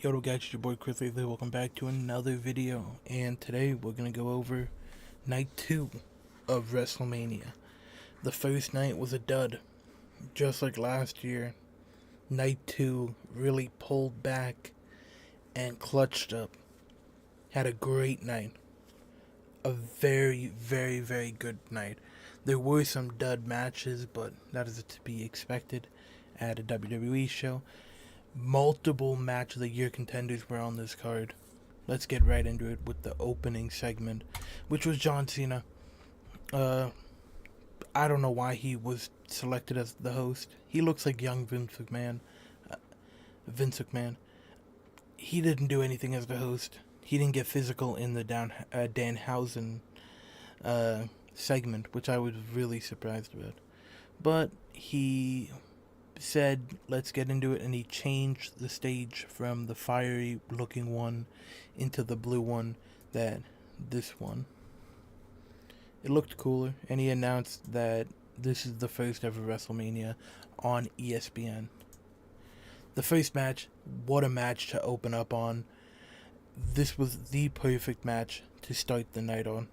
Yo, guys, it's your boy Chris Lately. Welcome back to another video, and today we're gonna go over night 2 of Wrestlemania. The first night was a dud, just like last year. Night 2 really pulled back and clutched up. Had a great night. A very, very, very good night. There were some dud matches, but that is to be expected at a WWE show. Multiple match of the year contenders were on this card. Let's get right into it with the opening segment, which was John Cena. Uh, I don't know why he was selected as the host. He looks like young Vince McMahon. Uh, Vince McMahon. He didn't do anything as the host. He didn't get physical in the Danhausen segment, which I was really surprised about. But he said, let's get into it, and he changed the stage from the fiery looking one into the blue one that this one. It looked cooler, and he announced that this is the first ever WrestleMania on ESPN. The first match, what a match to open up on. This was the perfect match to start the night on.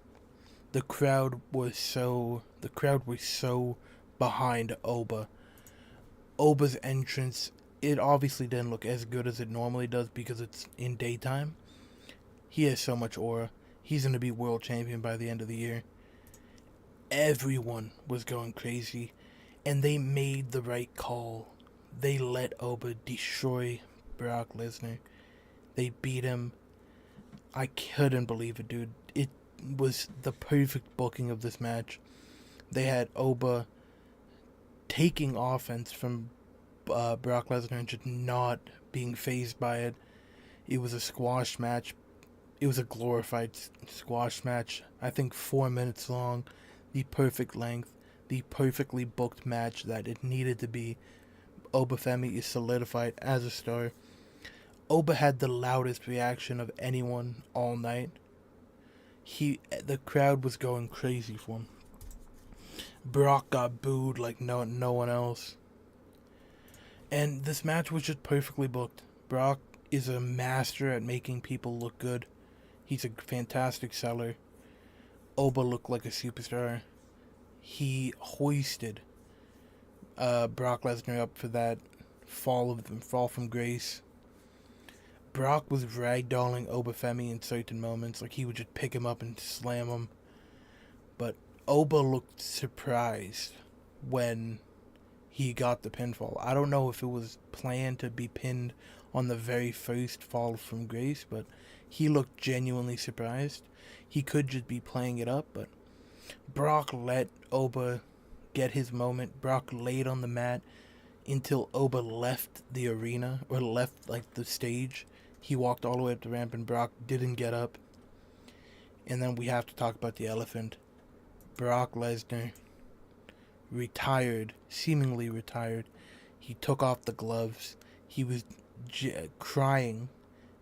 The crowd was so behind Oba. Oba's entrance, it obviously didn't look as good as it normally does because it's in daytime. He has so much aura. He's going to be world champion by the end of the year. Everyone was going crazy, and they made the right call. They let Oba destroy Brock Lesnar. They beat him. I couldn't believe it, dude. It was the perfect booking of this match. They had Oba taking offense from Brock Lesnar and just not being fazed by it. It was a squash match. It was a glorified squash match. I think 4 minutes long. The perfect length. The perfectly booked match that it needed to be. Oba Femi is solidified as a star. Oba had the loudest reaction of anyone all night. The crowd was going crazy for him. Brock got booed like no one else. And this match was just perfectly booked. Brock is a master at making people look good. He's a fantastic seller. Oba looked like a superstar. He hoisted Brock Lesnar up for that fall from grace. Brock was ragdolling Oba Femi in certain moments, like he would just pick him up and slam him. But Oba looked surprised when he got the pinfall. I don't know if it was planned to be pinned on the very first fall from grace, but he looked genuinely surprised. He could just be playing it up, but Brock let Oba get his moment. Brock laid on the mat until Oba left the arena, or left like the stage. He walked all the way up the ramp and Brock didn't get up. And then we have to talk about the elephant. Brock Lesnar retired, seemingly retired. He took off the gloves. He was crying.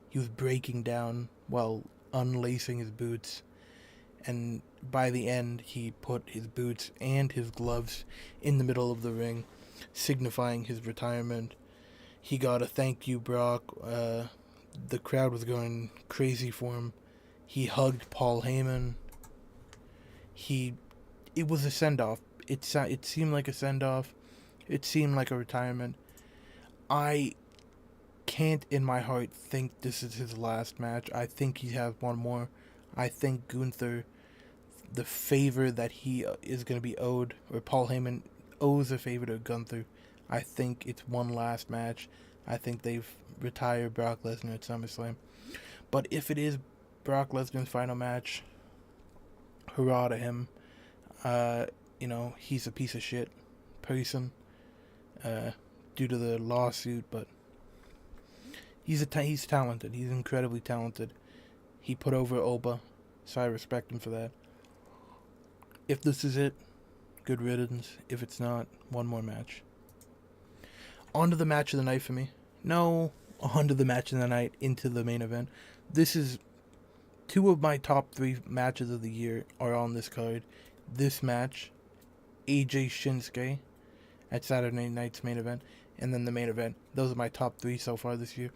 He was breaking down while unlacing his boots. And by the end, he put his boots and his gloves in the middle of the ring, signifying his retirement. He got a thank you, Brock. The crowd was going crazy for him. He hugged Paul Heyman. It was a send-off. It seemed like a send-off. It seemed like a retirement. I can't in my heart think this is his last match. I think he has one more. I think Gunther, the favor that he is going to be owed, or Paul Heyman owes a favor to Gunther. I think it's one last match. I think they've retired Brock Lesnar at SummerSlam. But if it is Brock Lesnar's final match, hurrah to him. He's a piece of shit person due to the lawsuit, but he's talented. He's incredibly talented. He put over Oba, so I respect him for that. If this is it, good riddance. If it's not, one more match. On to the match of the night for me. No, on to the match of the night, into the main event. This is two of my top 3 matches of the year are on this card. This match, AJ Shinsuke at Saturday night's main event, and then the main event. Those are my top 3 so far this year.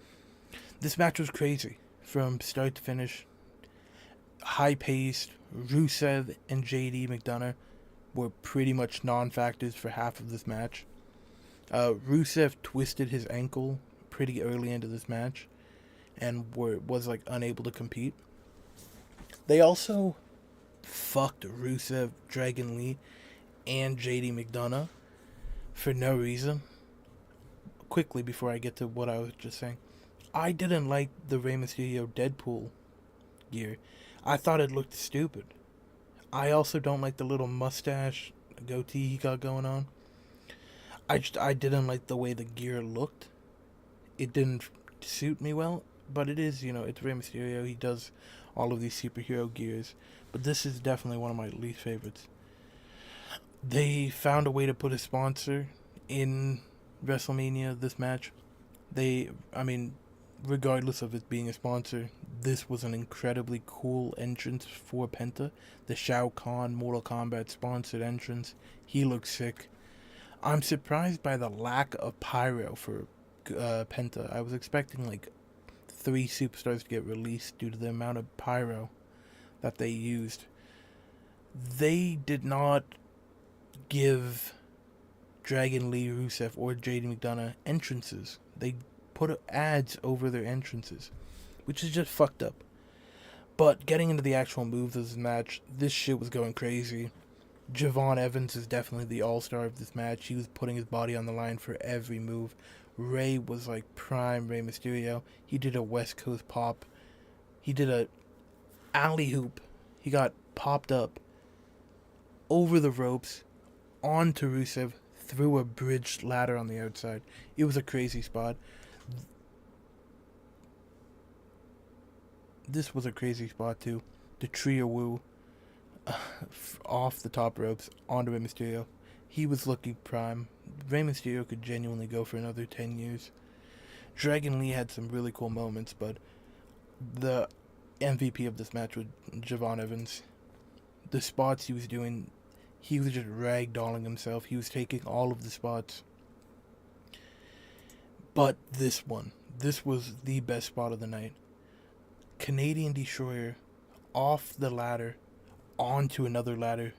This match was crazy from start to finish. High paced. Rusev and JD McDonough were pretty much non-factors for half of this match. Rusev twisted his ankle pretty early into this match and was like unable to compete. They also fucked Rusev, Dragon Lee, and JD McDonough for no reason. Quickly before I get to what I was just saying, I didn't like the Rey Mysterio Deadpool gear. I thought it looked stupid. I also don't like the little mustache goatee he got going on. I didn't like the way the gear looked. It didn't suit me well, but it is, it's Rey Mysterio. He does all of these superhero gears, but this is definitely one of my least favorites. They found a way to put a sponsor in Wrestlemania this match. Regardless of it being a sponsor, this was an incredibly cool entrance for Penta. The Shao Kahn Mortal Kombat sponsored entrance. He looks sick. I'm surprised by the lack of pyro for Penta. I was expecting like 3 superstars to get released due to the amount of pyro that they used. They did not give Dragon Lee, Rusev, or JD McDonough entrances. They put ads over their entrances, which is just fucked up. But getting into the actual moves of this match, this shit was going crazy. Javon Evans is definitely the all-star of this match. He was putting his body on the line for every move. Ray was like prime Rey Mysterio. He did a West Coast pop. He did a alley hoop. He got popped up over the ropes onto Rusev through a bridge ladder on the outside. It was a crazy spot. This was a crazy spot too. The trio woo off the top ropes onto Rey Mysterio. He was looking prime. Rey Mysterio could genuinely go for another 10 years. Dragon Lee had some really cool moments, but the MVP of this match was Javon Evans. The spots he was doing, he was just ragdolling himself. He was taking all of the spots. But this was the best spot of the night. Canadian Destroyer off the ladder onto another ladder.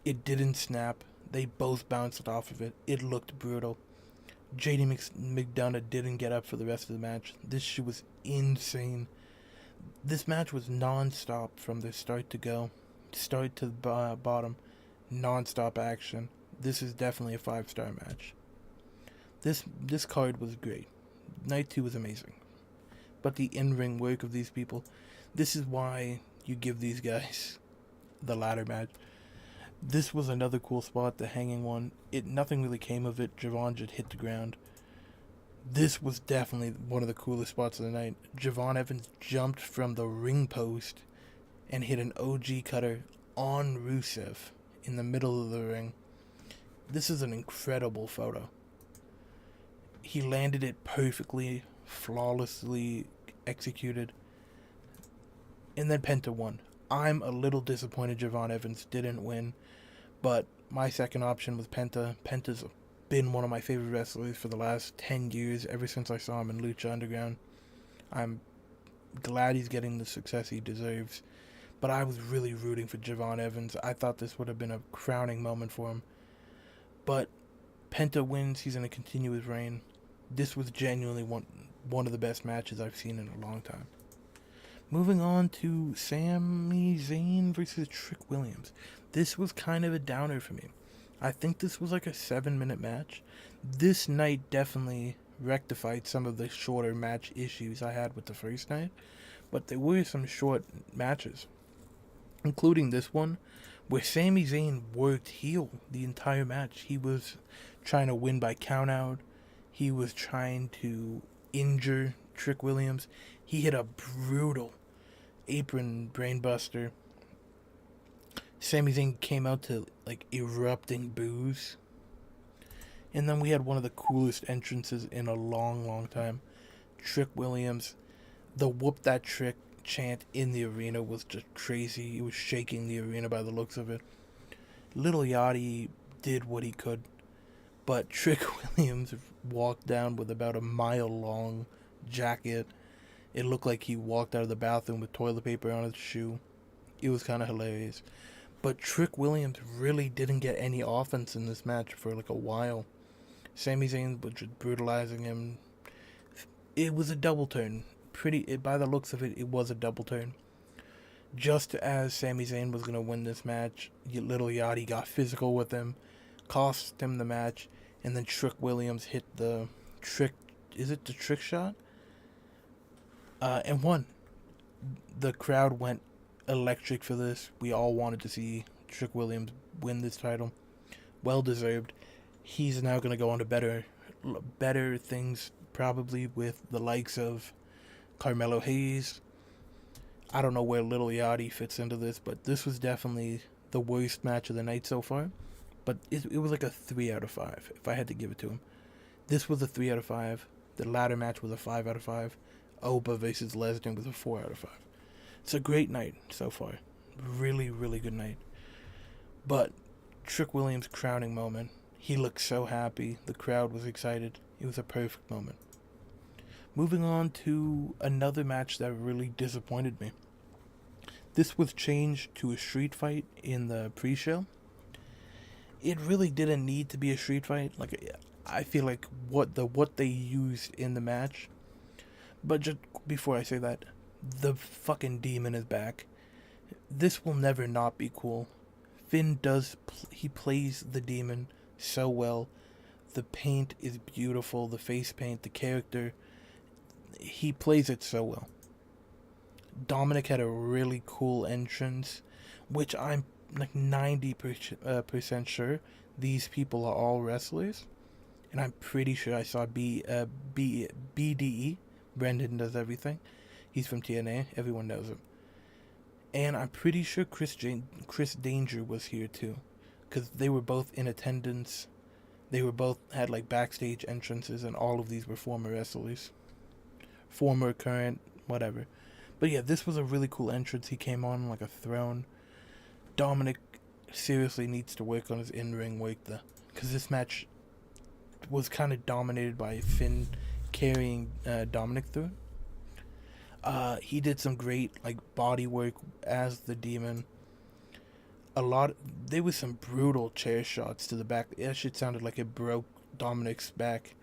It didn't snap. They both bounced off of it. It looked brutal. JD McDonough didn't get up for the rest of the match. This shit was insane. This match was non-stop from the start to the bottom. Non-stop action. This is definitely a 5-star match. This card was great. Night 2 was amazing. But the in-ring work of these people, this is why you give these guys the ladder match. This was another cool spot, the hanging one. Nothing really came of it. Javon just hit the ground. This was definitely one of the coolest spots of the night. Javon Evans jumped from the ring post and hit an OG cutter on Rusev in the middle of the ring. This is an incredible photo. He landed it perfectly, flawlessly executed. And then Penta won. I'm a little disappointed Javon Evans didn't win, but my second option was Penta. Penta's been one of my favorite wrestlers for the last 10 years, ever since I saw him in Lucha Underground. I'm glad he's getting the success he deserves, but I was really rooting for Javon Evans. I thought this would have been a crowning moment for him. But Penta wins. He's in a continuous reign. This was genuinely one of the best matches I've seen in a long time. Moving on to Sami Zayn versus Trick Williams. This was kind of a downer for me. I think this was like a 7-minute match. This night definitely rectified some of the shorter match issues I had with the first night, but there were some short matches, including this one, where Sami Zayn worked heel the entire match. He was trying to win by countout. He was trying to injure Trick Williams. He hit a brutal apron brainbuster. Sami Zayn came out to like erupting boos. And then we had one of the coolest entrances in a long, long time. Trick Williams, the whoop that trick chant in the arena was just crazy. It was shaking the arena by the looks of it. Little Yachty did what he could, but Trick Williams walked down with about a mile-long jacket. It looked like he walked out of the bathroom with toilet paper on his shoe. It was kind of hilarious. But Trick Williams really didn't get any offense in this match for like a while. Sami Zayn was just brutalizing him. It was a double turn. By the looks of it, it was a double turn. Just as Sami Zayn was going to win this match, Little Yachty got physical with him, cost him the match, and then Trick Williams hit the trick. Is it the trick shot? And won. The crowd went electric for this. We all wanted to see Trick Williams win this title. Well deserved. He's now going to go on to better things, probably with the likes of Carmelo Hayes. I don't know where Little Yachty fits into this, but this was definitely the worst match of the night so far. But it was like a 3 out of 5, if I had to give it to him. This was a 3 out of 5. The latter match was a 5 out of 5. Oba versus Lesnar was a 4 out of 5. It's a great night so far. Really, really good night. But Trick Williams' crowning moment, he looked so happy. The crowd was excited. It was a perfect moment. Moving on to another match that really disappointed me. This was changed to a street fight in the pre-show. It really didn't need to be a street fight. Like, I feel like what they used in the match. But just before I say that, the fucking demon is back. This will never not be cool. Finn he plays the demon so well. The paint is beautiful. The face paint, the character, he plays it so well. Dominic had a really cool entrance, which I'm like 90% sure these people are all wrestlers. And I'm pretty sure I saw BDE. Brendan does everything. He's from TNA. Everyone knows him. And I'm pretty sure Chris Danger was here too, because they were both in attendance. They were both had like backstage entrances, and all of these were former wrestlers. Former, current, whatever. But yeah, this was a really cool entrance. He came on like a throne. Dominic seriously needs to work on his in-ring work, because this match was kind of dominated by Finn carrying Dominic through. He did some great like body work as the demon. There was some brutal chair shots to the back. That shit sounded like it broke Dominic's back.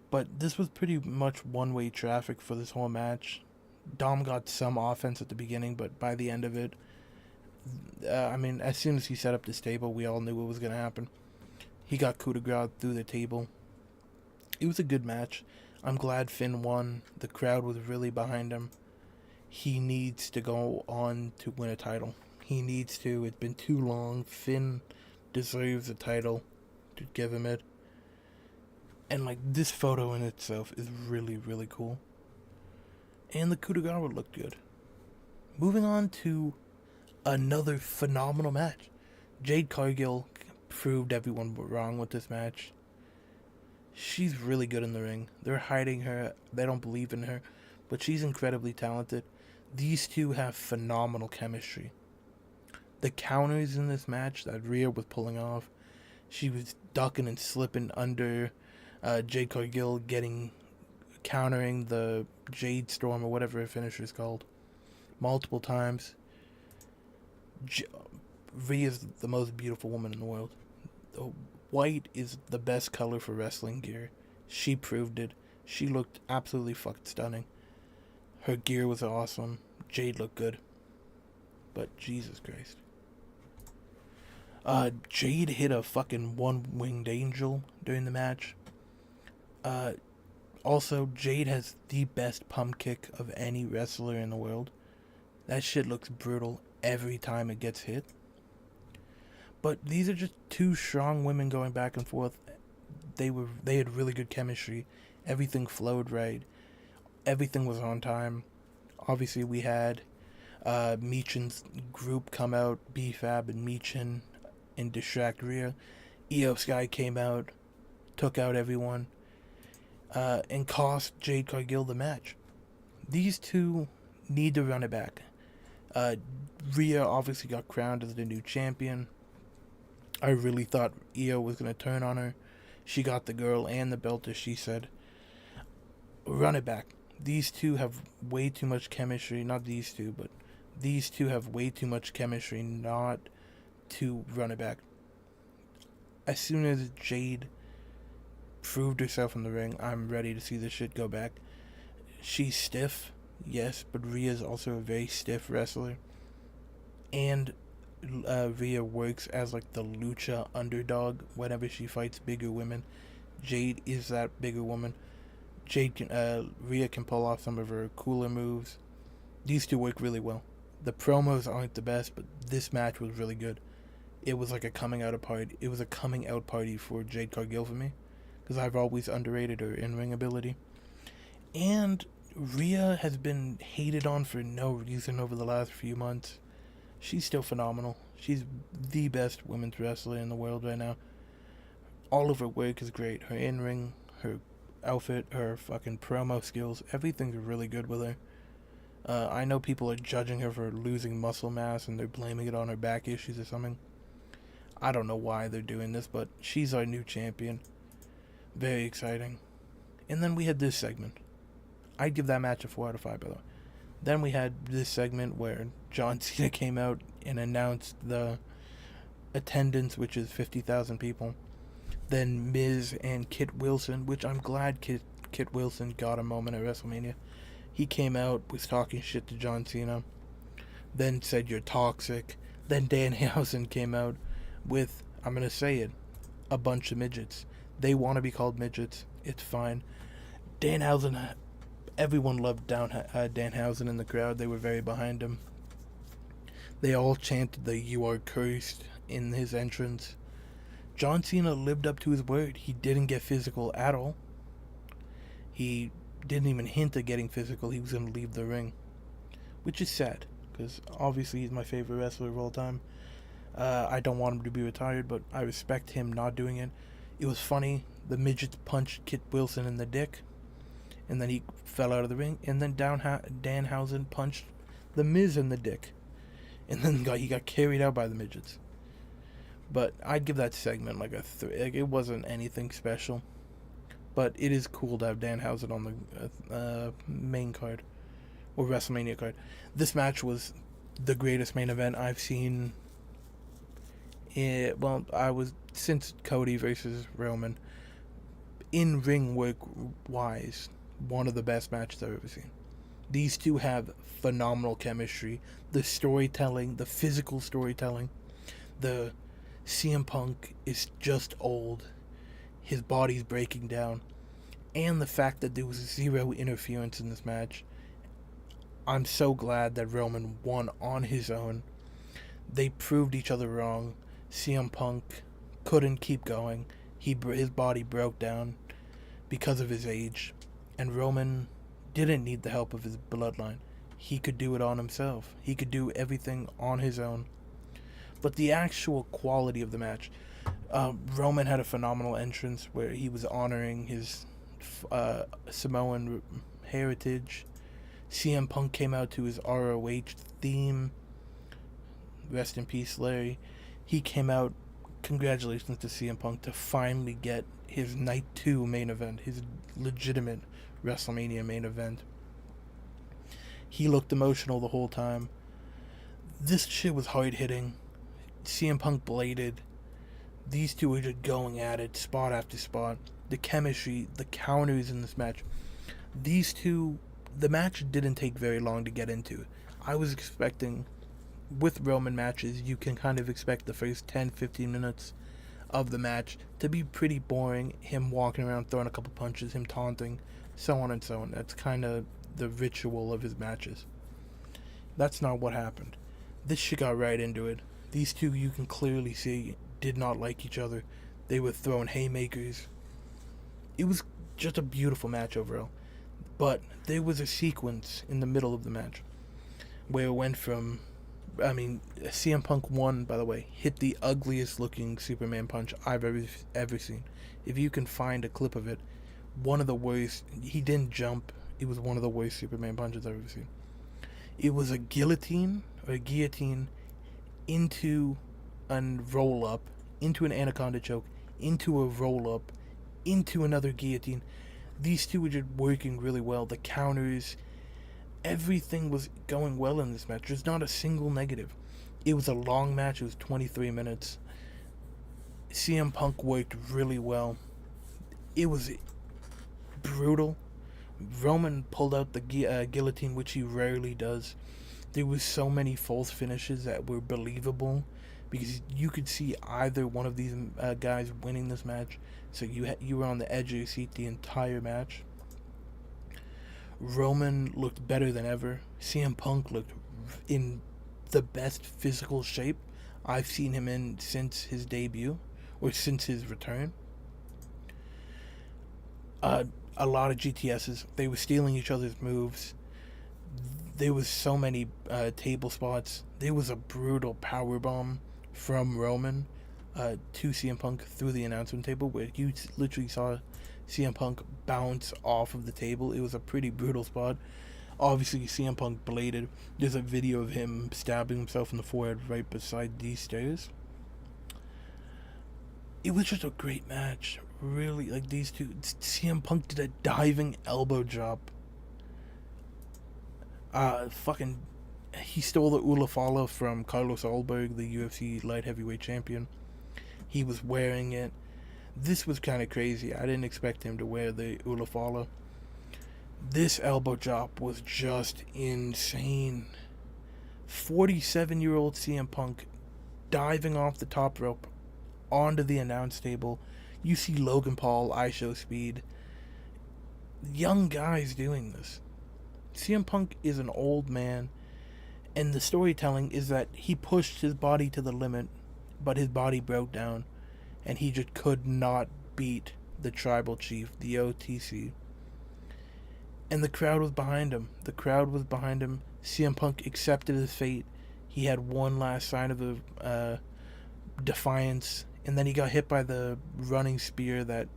But this was pretty much one-way traffic for this whole match. Dom got some offense at the beginning, but by the end of it, as soon as he set up this table, we all knew what was going to happen. He got coup de grace through the table. It was a good match. I'm glad Finn won. The crowd was really behind him. He needs to go on to win a title. He needs to. It's been too long. Finn deserves a title to give him it. And like this photo in itself is really, really cool. And the coup de grace looked good. Moving on to another phenomenal match. Jade Cargill proved everyone wrong with this match. She's really good in the ring. They're hiding her. They don't believe in her. But she's incredibly talented. These two have phenomenal chemistry. The counters in this match that Rhea was pulling off, she was ducking and slipping under Jade Cargill, countering the Jade Storm or whatever her finisher is called, multiple times. Rhea's the most beautiful woman in the world. White is the best color for wrestling gear. She proved it. She looked absolutely fucking stunning. Her gear was awesome. Jade looked good. But Jesus Christ. Jade hit a fucking one-winged angel during the match. Also, Jade has the best pump kick of any wrestler in the world. That shit looks brutal every time it gets hit. But these are just two strong women going back and forth. They had really good chemistry. Everything flowed right. Everything was on time. Obviously, we had Meechin's group come out, B-Fab and Meechin, and distract Rhea. Io Sky came out, took out everyone, and cost Jade Cargill the match. These two need to run it back. Rhea obviously got crowned as the new champion. I really thought Io was going to turn on her. She got the girl and the belt, as she said. Run it back. These two have way too much chemistry. Not these two, but these two have way too much chemistry not to run it back. As soon as Jade proved herself in the ring, I'm ready to see this shit go back. She's stiff, yes, but Rhea's also a very stiff wrestler. And Rhea works as like the lucha underdog whenever she fights bigger women. Jade is that bigger woman. Rhea can pull off some of her cooler moves. These two work really well. The promos aren't the best, but this match was really good. It was like a coming out party. It was a coming out party for Jade Cargill for me, because I've always underrated her in-ring ability. And Rhea has been hated on for no reason over the last few months. She's still phenomenal. She's the best women's wrestler in the world right now. All of her work is great. Her in-ring, her outfit, her fucking promo skills, everything's really good with her. I know people are judging her for losing muscle mass and they're blaming it on her back issues or something. I don't know why they're doing this, but she's our new champion. Very exciting. And then we had this segment. I'd give that match a 4 out of 5, by the way. Then we had this segment where John Cena came out and announced the attendance, which is 50,000 people. Then Miz and Kit Wilson, which I'm glad Kit Wilson got a moment at WrestleMania. He came out, was talking shit to John Cena. Then said, "You're toxic." Then Danhausen came out with, I'm going to say it, a bunch of midgets. They want to be called midgets. It's fine. Danhausen, everyone loved Danhausen in the crowd. They were very behind him. They all chanted the "You are cursed" in his entrance. John Cena lived up to his word. He didn't get physical at all. He didn't even hint at getting physical. He was going to leave the ring, which is sad, because obviously he's my favorite wrestler of all time. I don't want him to be retired, but I respect him not doing it. It was funny. The midgets punched Kit Wilson in the dick, and then he fell out of the ring, and then Danhausen punched the Miz in the dick, and then he got carried out by the midgets. But I'd give that segment like a 3. Like, it wasn't anything special, but it is cool to have Danhausen on the main card, or WrestleMania card. This match was the greatest main event I've seen. Since Cody versus Roman. In ring work wise, one of the best matches I've ever seen. These two have phenomenal chemistry. The storytelling, the physical storytelling, the CM Punk is just old. His body's breaking down. And the fact that there was zero interference in this match. I'm so glad that Roman won on his own. They proved each other wrong. CM Punk couldn't keep going. His body broke down because of his age. And Roman didn't need the help of his bloodline. He could do it on himself. He could do everything on his own. But the actual quality of the match, Roman had a phenomenal entrance where he was honoring his Samoan heritage. CM Punk came out to his ROH theme. Rest in peace, Larry. He came out. Congratulations to CM Punk to finally get his Night 2 main event, his legitimate WrestleMania main event. He looked emotional the whole time. This shit was hard hitting. CM Punk bladed. These two were just going at it, spot after spot. The chemistry, the counters in this match. These two, the match didn't take very long to get into. I was expecting, with Roman matches, you can kind of expect the first 10-15 minutes of the match to be pretty boring. Him walking around, throwing a couple punches, him taunting, so on and so on. That's kind of the ritual of his matches. That's not what happened. This shit got right into it. These two, you can clearly see, did not like each other. They were throwing haymakers. It was just a beautiful match overall. But there was a sequence in the middle of the match where it went from, CM Punk won, by the way, hit the ugliest looking Superman punch I've ever seen. If you can find a clip of it, one of the worst. He didn't jump. It was one of the worst Superman punches I've ever seen. It was a guillotine into a roll up, into an anaconda choke, into a roll up, into another guillotine. These two were just working really well. The counters, everything was going well in this match. There's not a single negative. It was a long match. It was 23 minutes. CM Punk worked really well. It was brutal. Roman pulled out the guillotine, which he rarely does. There was so many false finishes that were believable because you could see either one of these guys winning this match. So you were on the edge of your seat the entire match. Roman looked better than ever. CM Punk looked in the best physical shape I've seen him in since his debut or since his return. A lot of GTSs. They were stealing each other's moves. There was so many table spots. There was a brutal power bomb from Roman to CM Punk through the announcement table, where you literally saw CM Punk bounce off of the table. It was a pretty brutal spot. Obviously, CM Punk bladed. There's a video of him stabbing himself in the forehead right beside these stairs. It was just a great match. Really, like these two. CM Punk did a diving elbow drop. He stole the Ula Fala from Carlos Alberg, the UFC light heavyweight champion. He was wearing it. This was kind of crazy. I didn't expect him to wear the Ula Fala. This elbow drop was just insane. 47-year-old CM Punk diving off the top rope onto the announce table. You see Logan Paul, IShowSpeed. Young guys doing this. CM Punk is an old man, and the storytelling is that he pushed his body to the limit, but his body broke down, and he just could not beat the tribal chief, the OTC. And the crowd was behind him. CM Punk accepted his fate. He had one last sign of defiance, and then he got hit by the running spear that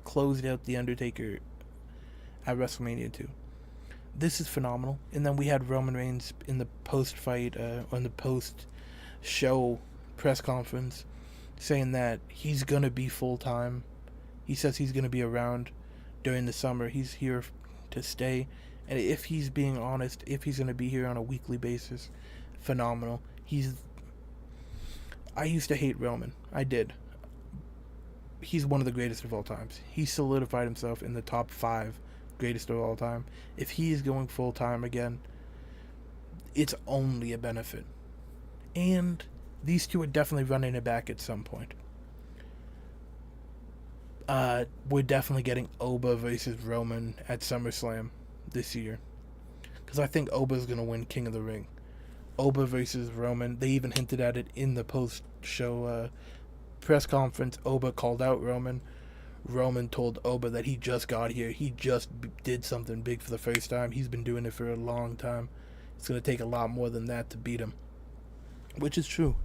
closed out The Undertaker at WrestleMania 2. This is phenomenal. And then we had Roman Reigns in the post-fight, on the post-show press conference, saying that he's going to be full-time. He says he's going to be around during the summer. He's here to stay. And if he's being honest, if he's going to be here on a weekly basis, phenomenal. I used to hate Roman. I did. He's one of the greatest of all times. He solidified himself in the top 5 greatest of all time. If he is going full time again, it's only a benefit. And these two are definitely running it back at some point. We're definitely getting Oba versus Roman at SummerSlam this year, because I think Oba's going to win King of the Ring. Oba versus Roman. They even hinted at it in the post-show press conference. Oba called out Roman. Roman told Oba that he just got here. He just did something big for the first time. He's been doing it for a long time. It's going to take a lot more than that to beat him, which is true.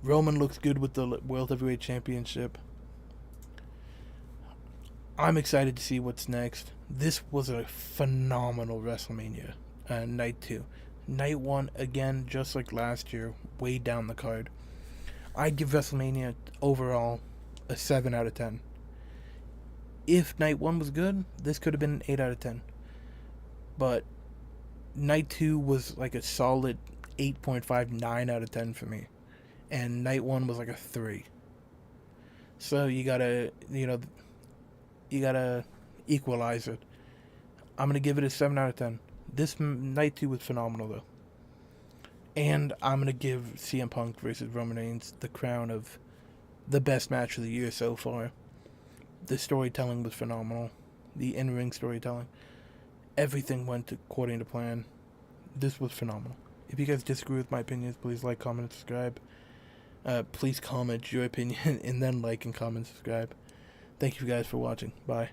Roman looks good with the World Heavyweight Championship. I'm excited to see what's next. This was a phenomenal WrestleMania, night 2. Night 1, again, just like last year, way down the card. I'd give WrestleMania overall a 7 out of 10. If night 1 was good, this could have been an 8 out of 10. But night 2 was like a solid 8.5, 9 out of 10 for me. And night 1 was like a 3. So you gotta equalize it. I'm gonna give it a 7 out of 10. This night 2 was phenomenal, though. And I'm going to give CM Punk versus Roman Reigns the crown of the best match of the year so far. The storytelling was phenomenal. The in-ring storytelling. Everything went according to plan. This was phenomenal. If you guys disagree with my opinions, please like, comment, and subscribe. Please comment your opinion and then like and comment and subscribe. Thank you guys for watching. Bye.